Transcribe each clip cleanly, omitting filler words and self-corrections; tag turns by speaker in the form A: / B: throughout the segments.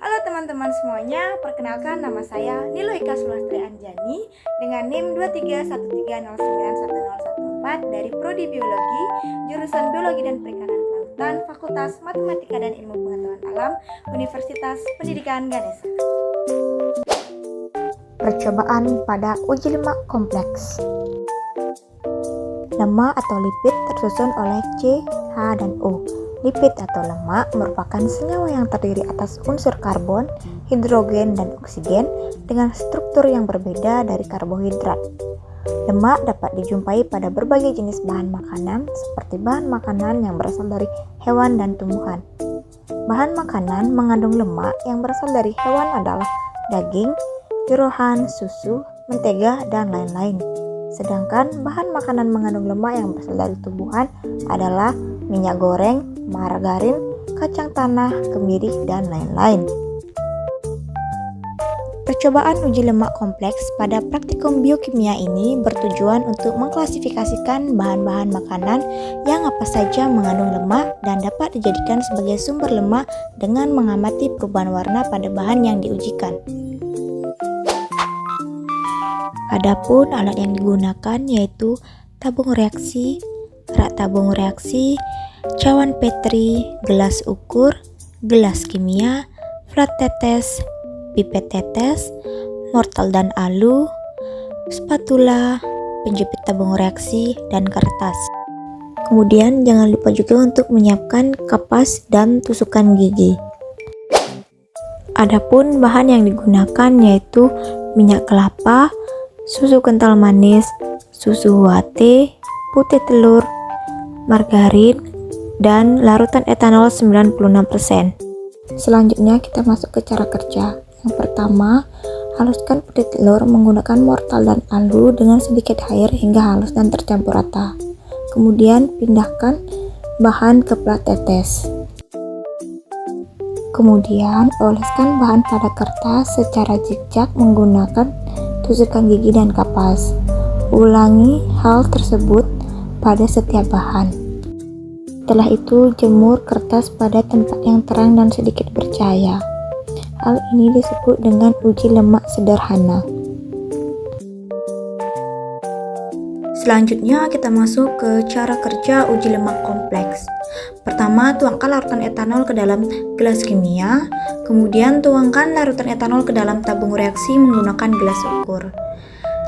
A: Halo teman-teman semuanya, perkenalkan nama saya Niloika Sulastri Anjani dengan NIM 23130910114 dari Prodi Biologi, jurusan Biologi dan Perikanan Kelautan, Fakultas Matematika dan Ilmu Pengetahuan Alam, Universitas Pendidikan Ganesha. Percobaan pada uji lemak kompleks. Lemak atau lipid tersusun oleh C, H, dan O. Lipid atau lemak merupakan senyawa yang terdiri atas unsur karbon, hidrogen, dan oksigen dengan struktur yang berbeda dari karbohidrat. Lemak dapat dijumpai pada berbagai jenis bahan makanan seperti bahan makanan yang berasal dari hewan dan tumbuhan. Bahan makanan mengandung lemak yang berasal dari hewan adalah daging, jeroan, susu, mentega, dan lain-lain. Sedangkan bahan makanan mengandung lemak yang berasal dari tumbuhan adalah minyak goreng, margarin, kacang tanah, kemiri, dan lain-lain. Percobaan uji lemak kompleks pada praktikum biokimia ini bertujuan untuk mengklasifikasikan bahan-bahan makanan yang apa saja mengandung lemak dan dapat dijadikan sebagai sumber lemak dengan mengamati perubahan warna pada bahan yang diujikan. Adapun alat yang digunakan yaitu tabung reaksi, rak tabung reaksi, cawan Petri, gelas ukur, gelas kimia, flat tetes, pipet tetes, mortal dan alu, spatula, penjepit tabung reaksi, dan kertas. Kemudian jangan lupa juga untuk menyiapkan kapas dan tusukan gigi. Adapun bahan yang digunakan yaitu minyak kelapa, susu kental manis, susu UHT, putih telur, margarin, dan larutan etanol 96%. Selanjutnya kita masuk ke cara kerja. Yang pertama, haluskan putih telur menggunakan mortal dan alu dengan sedikit air hingga halus dan tercampur rata. Kemudian pindahkan bahan ke plat tetes. Kemudian oleskan bahan pada kertas secara zigzag menggunakan tusukan gigi dan kapas. Ulangi hal tersebut pada setiap bahan. Setelah itu jemur kertas pada tempat yang terang dan sedikit bercahaya. Hal ini disebut dengan uji lemak sederhana. Selanjutnya kita masuk ke cara kerja uji lemak kompleks. Pertama, tuangkan larutan etanol ke dalam gelas kimia. Kemudian tuangkan larutan etanol ke dalam tabung reaksi menggunakan gelas ukur.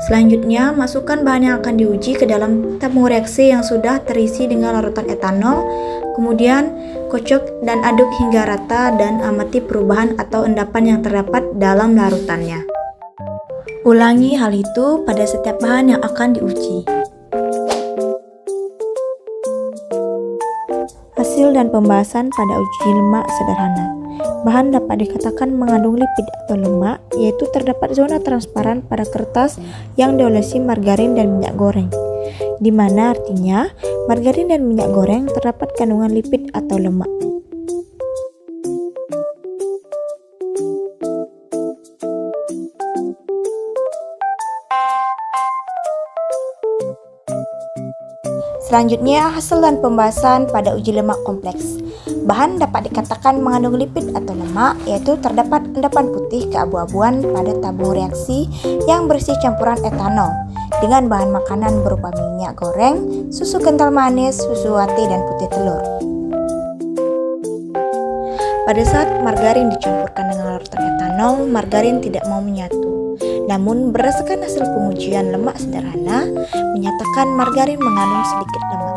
A: Selanjutnya, masukkan bahan yang akan diuji ke dalam tabung reaksi yang sudah terisi dengan larutan etanol. Kemudian, kocok dan aduk hingga rata dan amati perubahan atau endapan yang terdapat dalam larutannya. Ulangi hal itu pada setiap bahan yang akan diuji. Hasil dan pembahasan pada uji lemak sederhana. Bahan dapat dikatakan mengandung lipid atau lemak, yaitu terdapat zona transparan pada kertas yang diolesi margarin dan minyak goreng, di mana artinya margarin dan minyak goreng terdapat kandungan lipid atau lemak. Selanjutnya, hasil dan pembahasan pada uji lemak kompleks. Bahan dapat dikatakan mengandung lipid atau lemak, yaitu terdapat endapan putih keabu-abuan pada tabung reaksi yang berisi campuran etanol dengan bahan makanan berupa minyak goreng, susu kental manis, susu UHT, dan putih telur. Pada saat margarin dicampurkan dengan larutan etanol, margarin tidak mau menyatu. Namun, berdasarkan hasil pengujian lemak sederhana, menyatakan margarin mengandung sedikit lemak.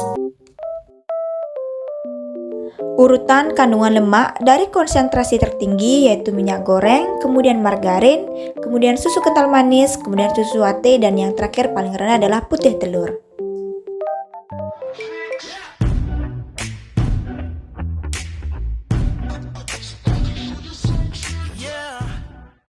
A: Urutan kandungan lemak dari konsentrasi tertinggi yaitu minyak goreng, kemudian margarin, kemudian susu kental manis, kemudian susu UHT, dan yang terakhir paling rendah adalah putih telur.